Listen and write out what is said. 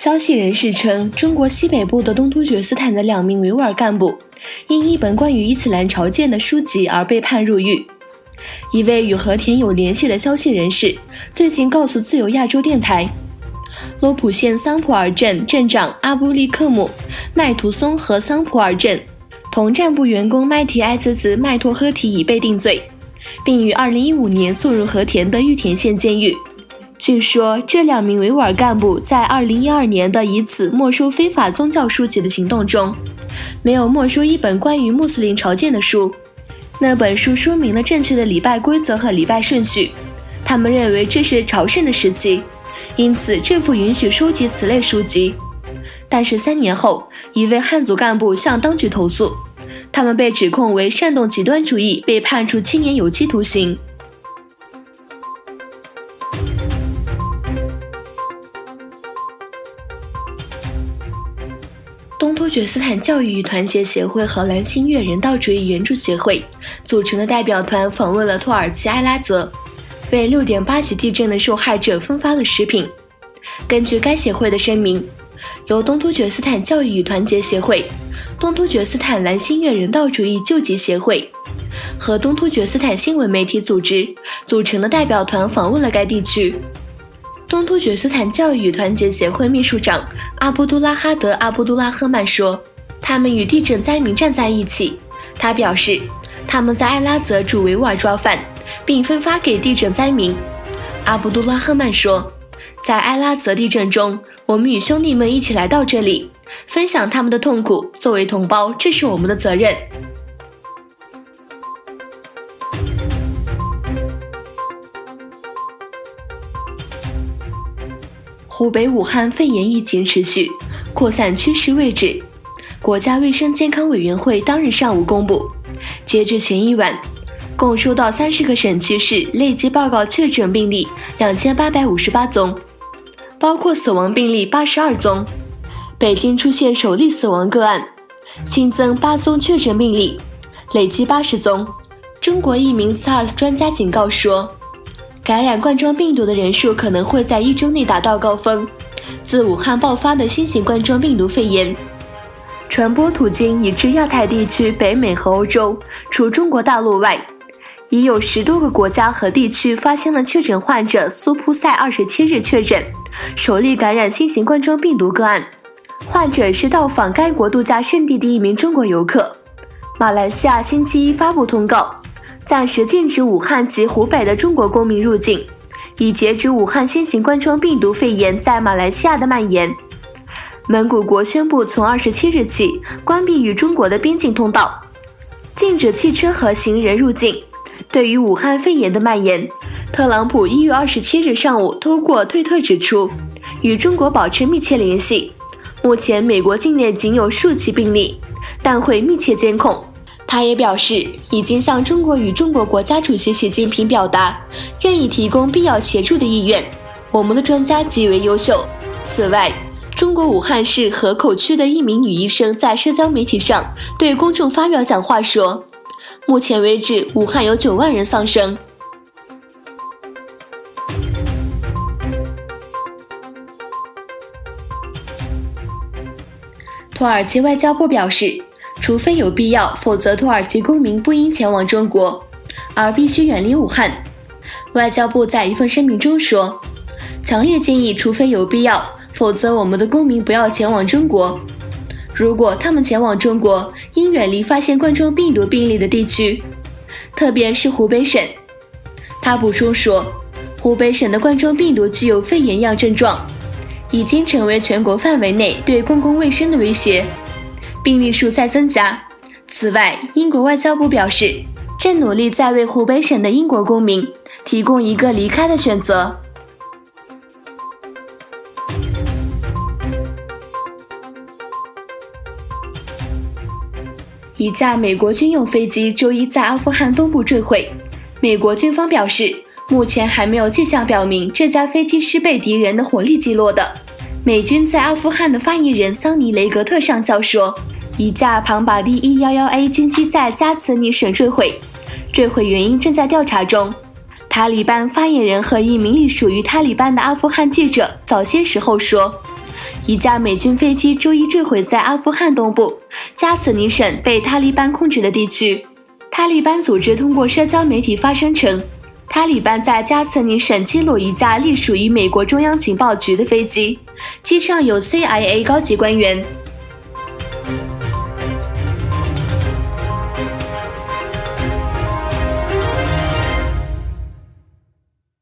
消息人士称，中国西北部的东突厥斯坦的2名维吾尔干部因一本关于伊斯兰朝见的书籍而被判入狱。一位与和田有联系的消息人士最近告诉自由亚洲电台，罗普县桑普尔镇镇长阿布利克姆·麦图松和桑普尔镇同站部员工麦提埃兹兹·麦托呵提已被定罪，并于2015年送入和田的玉田县监狱。据说这2名维吾尔干部在2012年的以此没收非法宗教书籍的行动中，没有没收一本关于穆斯林朝见的书。那本书说明了正确的礼拜规则和礼拜顺序，他们认为这是朝圣的时期，因此政府允许收集此类书籍。但是3年后，一位汉族干部向当局投诉，他们被指控为煽动极端主义，被判处7年有期徒刑。东突厥斯坦教育与团结协会和蓝星月人道主义援助协会组成的代表团访问了土耳其埃拉泽，为6.8级地震的受害者分发了食品。根据该协会的声明，由东突厥斯坦教育与团结协会、东突厥斯坦蓝星月人道主义救济协会和东突厥斯坦新闻媒体组织组成的代表团访问了该地区。东突厥斯坦教育与团结协会秘书长阿卜杜拉哈德·阿卜杜拉赫曼说，他们与地震灾民站在一起。他表示，他们在埃拉泽煮维吾尔抓饭，并分发给地震灾民。阿卜杜拉赫曼说，在埃拉泽地震中，我们与兄弟们一起来到这里，分享他们的痛苦，作为同胞，这是我们的责任。湖北武汉肺炎疫情持续扩散趋势未止。国家卫生健康委员会当日上午公布，截至前一晚，共收到30个省区市累计报告确诊病例2858宗，包括死亡病例82宗。北京出现首例死亡个案，新增8宗确诊病例，累计80宗。中国一名 SARS 专家警告说，感染冠状病毒的人数可能会在1周内达到高峰。自武汉爆发的新型冠状病毒肺炎传播途径已至亚太地区、北美和欧洲，除中国大陆外，已有10多个国家和地区发现了确诊患者。苏普塞27日确诊首例感染新型冠状病毒个案，患者是到访该国度假胜地的一名中国游客。马来西亚星期一发布通告，暂时禁止武汉及湖北的中国公民入境，以截止武汉新型冠状病毒肺炎在马来西亚的蔓延。蒙古国宣布从27日起关闭与中国的边境通道，禁止汽车和行人入境。对于武汉肺炎的蔓延，特朗普1月27日上午通过推特指出，与中国保持密切联系。目前美国境内仅有数起病例，但会密切监控。他也表示，已经向中国与中国国家主席习近平表达愿意提供必要协助的意愿，我们的专家极为优秀。此外，中国武汉市河口区的一名女医生在社交媒体上对公众发表讲话说，目前为止，武汉有9万人丧生。土耳其外交部表示，除非有必要，否则土耳其公民不应前往中国，而必须远离武汉。外交部在一份声明中说，强烈建议除非有必要，否则我们的公民不要前往中国。如果他们前往中国，应远离发现冠状病毒病例的地区，特别是湖北省。他补充说，湖北省的冠状病毒具有肺炎样症状，已经成为全国范围内对公共卫生的威胁，病例数在增加。此外，英国外交部表示，正努力在为湖北省的英国公民提供一个离开的选择。一架美国军用飞机周一在阿富汗东部坠毁，美国军方表示，目前还没有迹象表明这架飞机是被敌人的火力击落的。美军在阿富汗的发言人桑尼雷格特上校说，一架庞巴蒂 E11A 军机在加茨尼省坠毁，坠毁原因正在调查中。塔利班发言人和一名隶属于塔利班的阿富汗记者早些时候说，一架美军飞机周一坠毁在阿富汗东部加此尼省被塔利班控制的地区。塔利班组织通过社交媒体发声称，塔利班在加此尼省击落一架隶属于美国中央情报局的飞机，机上有 CIA 高级官员。